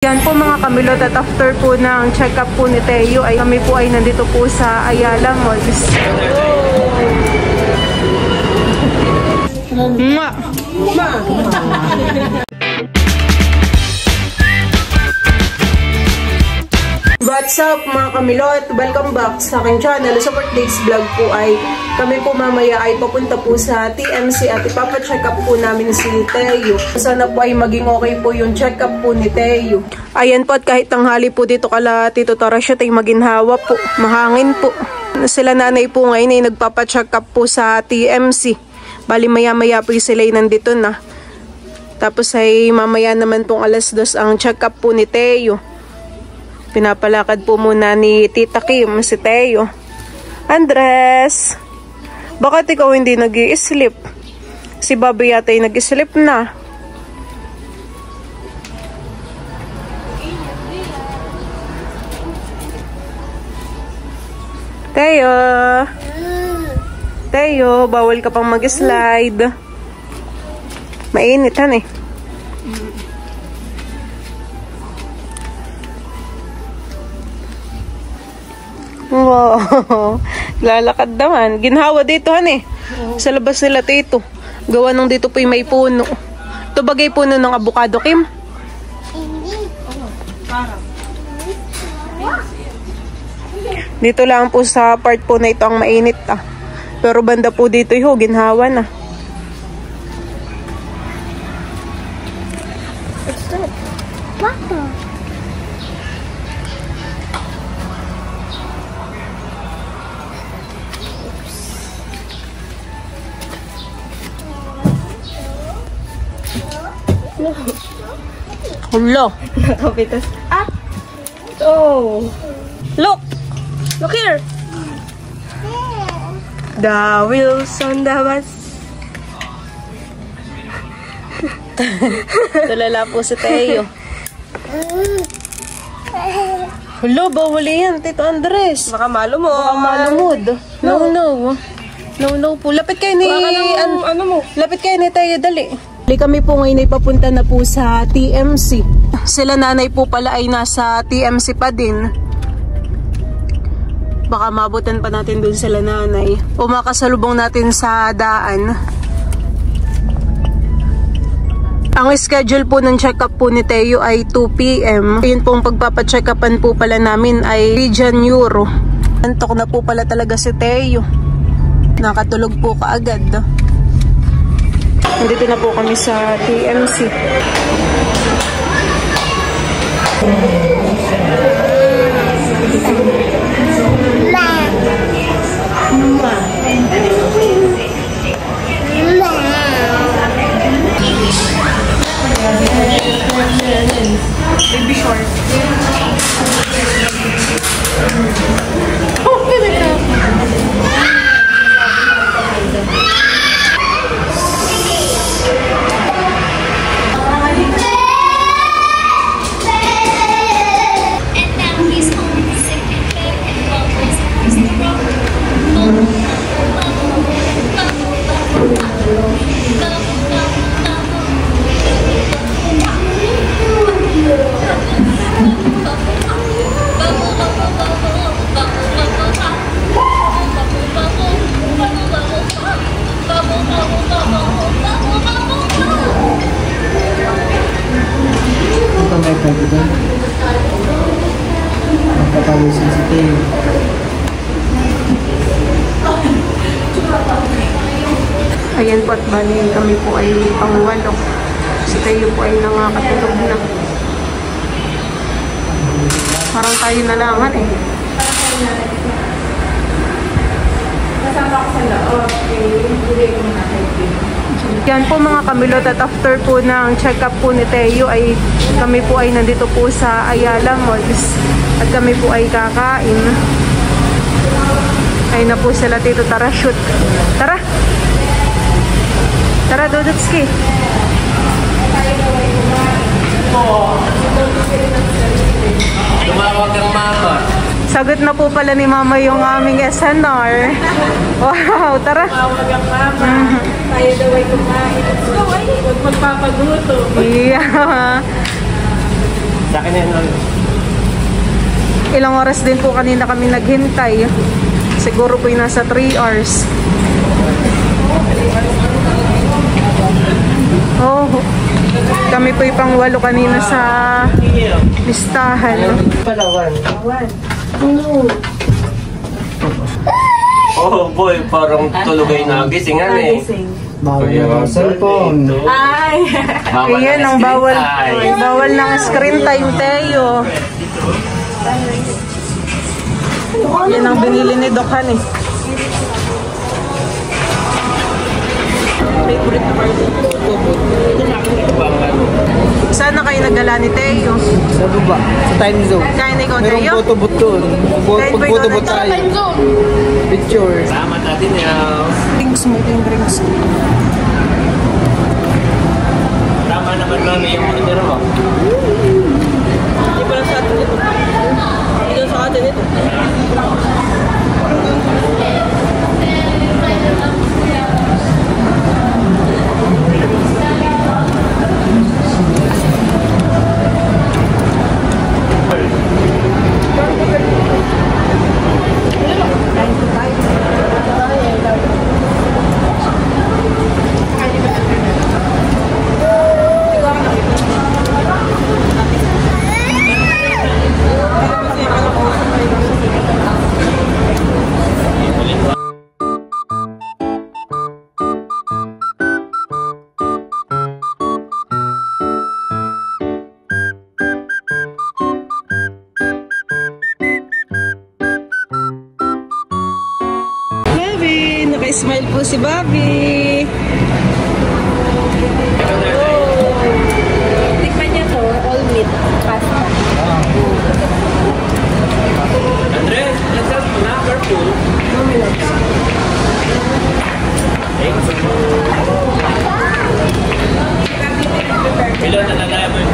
Yan po mga kamilot, at after po ng check-up po ni Teo ay kami po ay nandito po sa Ayala Malls. What's up mga kamilot? Welcome back sa aking channel. Sa birthdays vlog po ay kami po mamaya ay papunta po sa TMC at ipapacheck up po namin si Teo. Sana po ay maging okay po yung check up po ni Teo. Ayan po, at kahit tanghali po dito kala Tito Tarashoot ay maginhawa po, mahangin po. Sila nanay po ngayon ay nagpapacheck up po sa TMC. Bali maya-maya po sila ay nandito na. Tapos ay mamaya naman pong 2:00 ang check up po ni Teo. Pinapalakad po muna ni Tita Kim si Teo. Andres, bakit ikaw hindi nag-i-sleep? Si Bobby yata ay nag-i-sleep na. Teo, Teo, bawal ka pang mag-slide. Mainit han eh. Wow, lalakad naman. Ginhawa dito han eh. Sa labas nila Tito. Gawa nung dito po yung may puno. Ito bagay puno ng avocado, Kim? Dito lang po sa part po na ito ang mainit ah. Pero banda po dito yung ginhawa na. Hello. Nakapitas. Ah! Oh! Look! Look here! The wheels on the bus. Tulala po si Teo. Hello, bawal yan, Tito Andres. Baka malumod. Baka malumod. No po. Lapit kayo ni... ano mo? Lapit kayo ni Teo, dali. Kami po ngayon ay papunta na po sa TMC. Sila nanay po pala ay nasa TMC pa din. Baka mabutan pa natin dun sila nanay. O makasalubong natin sa daan. Ang schedule po ng check-up po ni Teo ay 2 PM. Yun pong pagpapacheck-upan po pala namin ay Region Neuro. Antok na po pala talaga si Teo. Nakatulog po kaagad. Nandito na po kami sa TMC. Baby short. Magpapawisin si Teo. Ayan po, at bali kami po ay pangwalo. Si Teo po ay nakakatulog na. Parang tayo na langan eh. Kasama ko sa loob. Hindi ko nakakaitin. Yan po mga kamilot, at after po ng check-up po ni Teo ay kami po ay nandito po sa Ayala Malls. At kami po ay kakain. Ay na po sila Tito Tarashoot. Tara! Tara, Dudutski! Tumawag ang mama. Sagot na po pala ni Mama yung aming SNR. Wow, tara. Tawag ang mama. Tayo daw ay kumain. Huwag magpapaguto. Yeah. Sa akin na yun. Ilang oras din po kanina kami naghintay. Siguro po yung nasa 3 hours. Oh, kami po yung pang-8 kanina sa listahan. Palawan. Oh boy, parang tulugay na gisingan eh. Bawal na cellphone. Ay! Ayan ang bawal. Bawal ng screen time, Teo. Yan ang binili ni Dokhan eh. Favorite part. Saan na kayo nagdala ni Teo? Sa baba, sa time zone. Kain ikaw, Teo? Merong photobooth doon. Pag-photobooth tayo. Picture. Sama natin yan. Drinks mo, yung drinks. Tama naman mami yung order mo. Hindi pala sa atin ito. Hindi sa atin ito. Naka-smile po si Bobby. Tikman niya to, all meat pasta. Andres, let's have number 2. Ilan na nalaya mo yung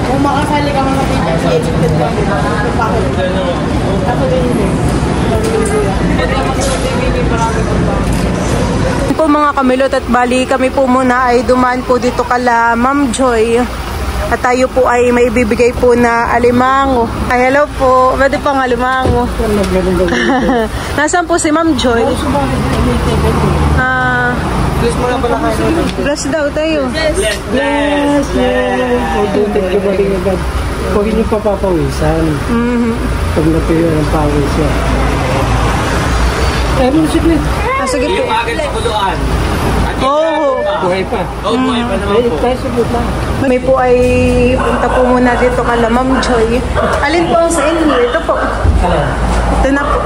Kung makasali ka mga pizza, i-edited ka. Ako din hindi. Po mga kamilot at bali kami po muna ay dumaan po dito kala Ma'am Joy at tayo po ay may bibigay po na alimango. Ay hello po, pwede pang alimango. Nasaan po si Ma'am Joy? Bless mo na pala kayo. Bless daw tayo. Bless. Pagdutik ko ba rin agad. Huwag niyo papapawisan. Pag natuyo ng pawis yan. Eh, mo siklit. Sige po. Yung agad sa kuluan. Oo. Buhay pa. Buhay pa naman po. Tayo subot lang. May po ay punta po muna dito kala Ma'am Joy. Alin po ang sa inyo? Ito po. Ito na po.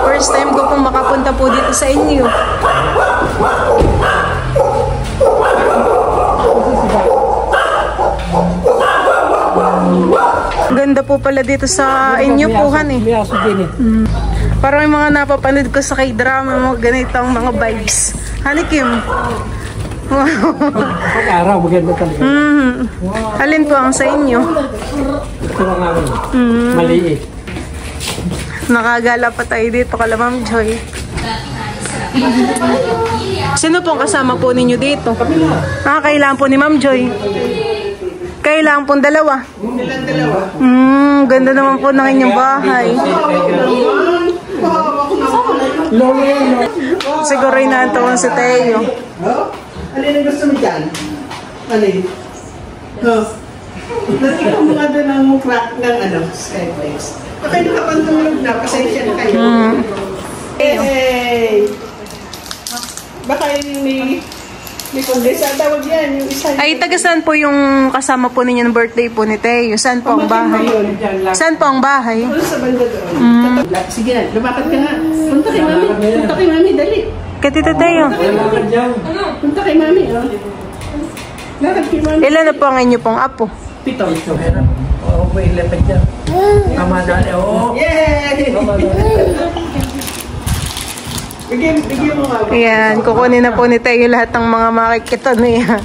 First time ko pong makapunta po dito sa inyo. Ganda po pala dito sa inyo po, han eh. May aso din eh. Parang yung mga napapanood ko sa K-drama, mga ganitong mga vibes. Hani Kim? Pag-araw, maganda talaga. Alin po ang sa inyo? Ito lang namin. Maliit. Nakagala pa tayo dito kala Ma'am Joy. Sino pong kasama po ninyo dito? Kailangan po ni Ma'am Joy. Kailangan pong dalawa. Ganda naman po ng inyong bahay. Siguro inaantawan si Teo. Alin ang gusto mo dyan? Alin? Nakita mo nga doon ang crack ng Skyflex. Bakit nakapantulog na? Pasensya na kayo. Hey! Baka yung may kondesa. Tawag yan. Yung isa. Ay, taga saan po yung kasama po ninyo ng birthday po ni Teo? Saan po ang bahay? Saan po ang bahay? Doon sa banda doon. Sige na, lumakad ka nga. Punta kay mami. Punta kay mami, dali. Kay Tito Teo. Punta kay mami, oh. Lakad kay mami. Ilan na po ang inyo pong apo? 7. Oo, may lepad dyan. Tama na. Oo. Yay! Bigyan mo nga. Ayan, kukunin na po ni Teo lahat ng mga makikita niya.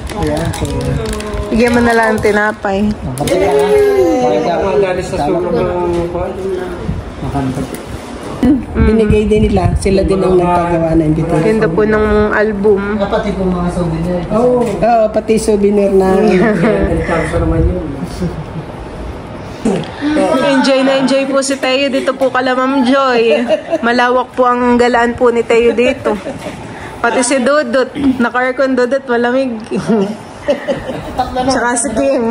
Bigyan mo na lang ang tinapay. Bakit ako ang galis sa sulong ng makantag. Binigay din nila. Sila din ang nagpagawa na invitation. Ganda po ng album. Kapatid po mga souvenir. Oo, pati souvenir na. Kanso naman yun. Enjoy po si Teo dito po kala Ma'am Joy. Malawak po ang galaan po ni Teo dito. Pati si Dudut. Naka-aircon Dudut, malamig. Tsaka si Kim.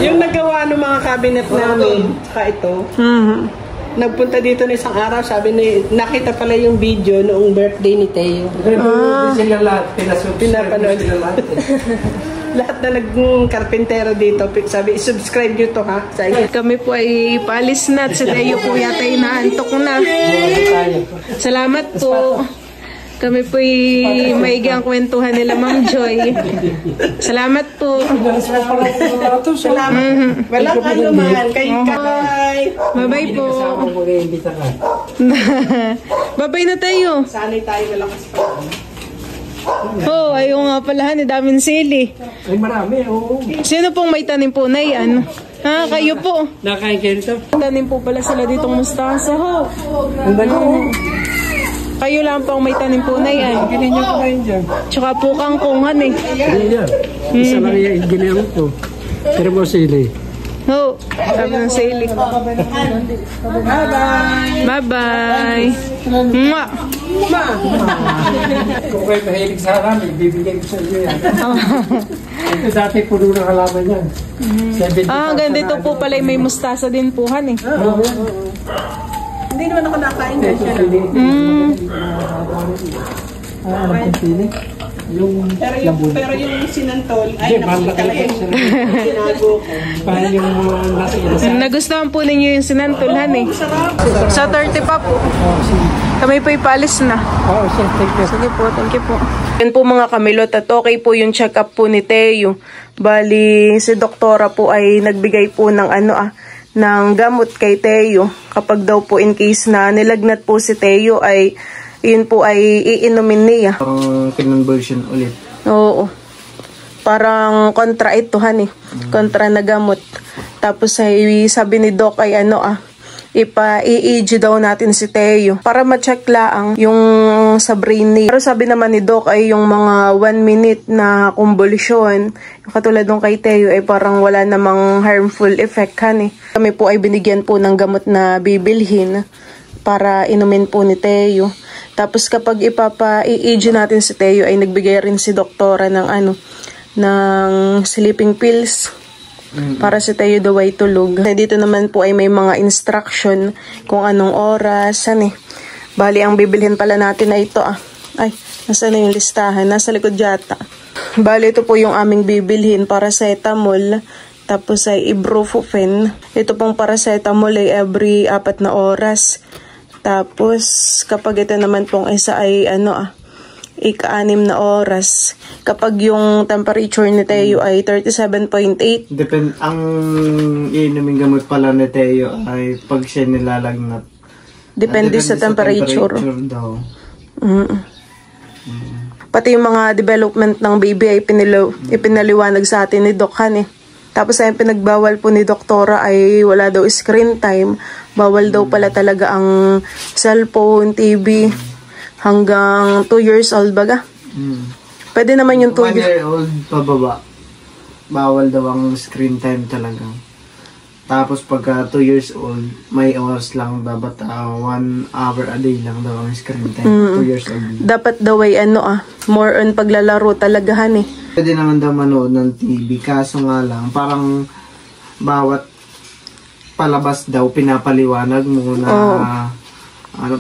Yung nagawa ng mga cabinet namin, saka ito, nagpunta dito na isang araw, sabi ni, nakita pala yung video noong birthday ni Teo. Sila lahat, Pinapanood. Lahat na nag-karpentero dito, sabi, subscribe nyo to ha. Kami po ay paalis na at si Teo po yata ay naantok na. Salamat po. Kami po ay maigang kwentuhan nila Ma'am Joy. Salamat po. Salamat. Walang ano man. Bye. Bye-bye po. Bye-bye na tayo. Sanay tayo malakas pa. Oh, ayaw nga pala, daming sili. Ay, marami, oo. Sino pong may tanim po na yan? Ha, kayo po. Nakain kayo nito? Tanim po pala sila ditong mustasa. Ho. Ang dali. Kayo lang po ang may tanim po na yan. Ginin niyo ko kayo dyan. Tsaka po kangkungan eh. Ginin niya. Isa lang yung ginero ko. Pero mo sili. Ho, sabi ng sili. Bye-bye. Bye-bye. Mwah. Kung kayo mahilig sa halaman, bibigay ko sa iyo yan. Ito dati puno ng halaman yan. Ganito po pala may mustasa din po han eh. Hindi naman ako nakain dyan siya. Alam kong sili? Pero yung sinantol, ay nakikalahin. Sinago ko. Parang yung nasa ilasan. Nagustuhan po ninyo yung sinantulhan eh. Sa 30 pa po. Kami po ipalis na. Oo, siya. Thank you. Sige po, thank you po. Yan po mga kamilot at okay po yung check-up po ni Teo. Bali, si doktora po ay nagbigay po ng ng gamot kay Teo. Kapag daw po in case na nilagnat po si Teo ay yun po ay iinumin niya. Conversion ulit. Oo. Parang kontra ito han eh. Kontra na gamot. Tapos ay sabi ni Doc ay ipa-EEG daw natin si Teo para ma-check lang yung sa brain niya. Pero sabi naman ni Doc ay yung mga 1 minute na convulsion, katulad nung kay Teo ay parang wala namang harmful effect kan eh. Kami po ay binigyan po ng gamot na bibilhin para inumin po ni Teo. Tapos kapag ipapa-EEG natin si Teo ay nagbigay rin si doktora ng ng sleeping pills para si Teo daw ay tulog. Dito naman po ay may mga instruction kung anong oras, Bali, ang bibilhin pala natin na ito Ay, nasa na yung listahan? Nasa likod yata. Bali, ito po yung aming bibilhin, paracetamol, tapos ay ibuprofen. Ito pong paracetamol ay every 4 na oras. Tapos, kapag ito naman pong isa ay ika-6 na oras. Kapag yung temperature ni Teo ay 37.8. Ang iinuming gamot pala ni Teo ay pag siya nilalagnat. Depende sa temperature daw. Pati yung mga development ng baby ay ipinaliwanag sa atin ni Doc Tapos ay pinagbawal po ni doktora ay wala daw screen time. Bawal daw pala talaga ang cellphone, TV. Hanggang 2 years old baga. Pwede naman yung 2 years old pababa. Bawal daw ang screen time talaga. Tapos pagka 2 years old, may oras lang dapat 1 hour a day lang daw ang screen time. 2 years old. Dapat daw ay more on paglalaro talaga Pwede naman daw manood ng TV. Kaso nga lang, parang bawat palabas daw pinapaliwanag mo na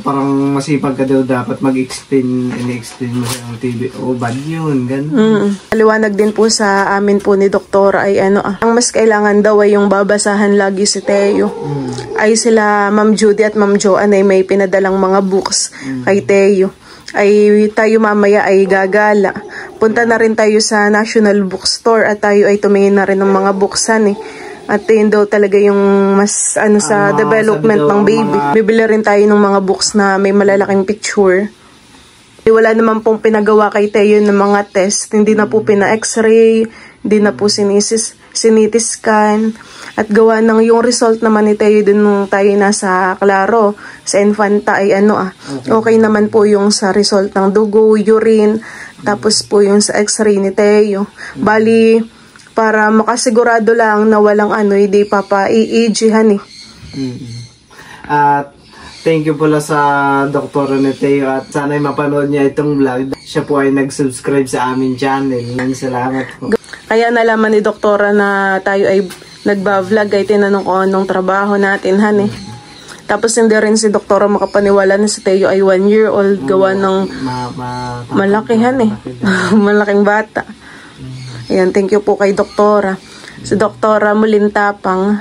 parang masipag ka daw dapat mag-explain mo sa TV. Bad yun, ganun. Paliwanag din po sa amin po ni doktora ay ang mas kailangan daw ay yung babasahan lagi si Teo. Ay sila Ma'am Judy at Ma'am Joanne ay may pinadalang mga books kay Teo. Ay tayo mamaya ay gagala. Punta na rin tayo sa National Bookstore at tayo ay tumingin na rin ng mga buksan At yun daw talaga yung mas sa development ng baby. Bibili rin tayo ng mga books na may malalaking picture. Wala naman pong pinagawa kay Teo ng mga test. Hindi na po pina-x-ray, hindi na po CT scan. At gawa ng yung result naman ni Teo dun nung tayo nasa Claro, sa Infanta ay okay naman po yung sa result ng dugo, urine, tapos po yung sa x-ray ni Teo. Bali, para makasigurado lang na walang hindi papa-EEG At thank you pala sa doktora ni Teo at sana'y mapanood niya itong vlog. Siya po ay nag-subscribe sa aming channel. Salamat po. Kaya nalaman ni doktora na tayo ay nagba-vlog ay tinanong ko anong trabaho natin Tapos hindi rin si doktora makapaniwala na si Teo ay 1 year old gawa ng malaki malaking bata. Ayan, thank you po kay doktora. Si Doktora Mulintapang.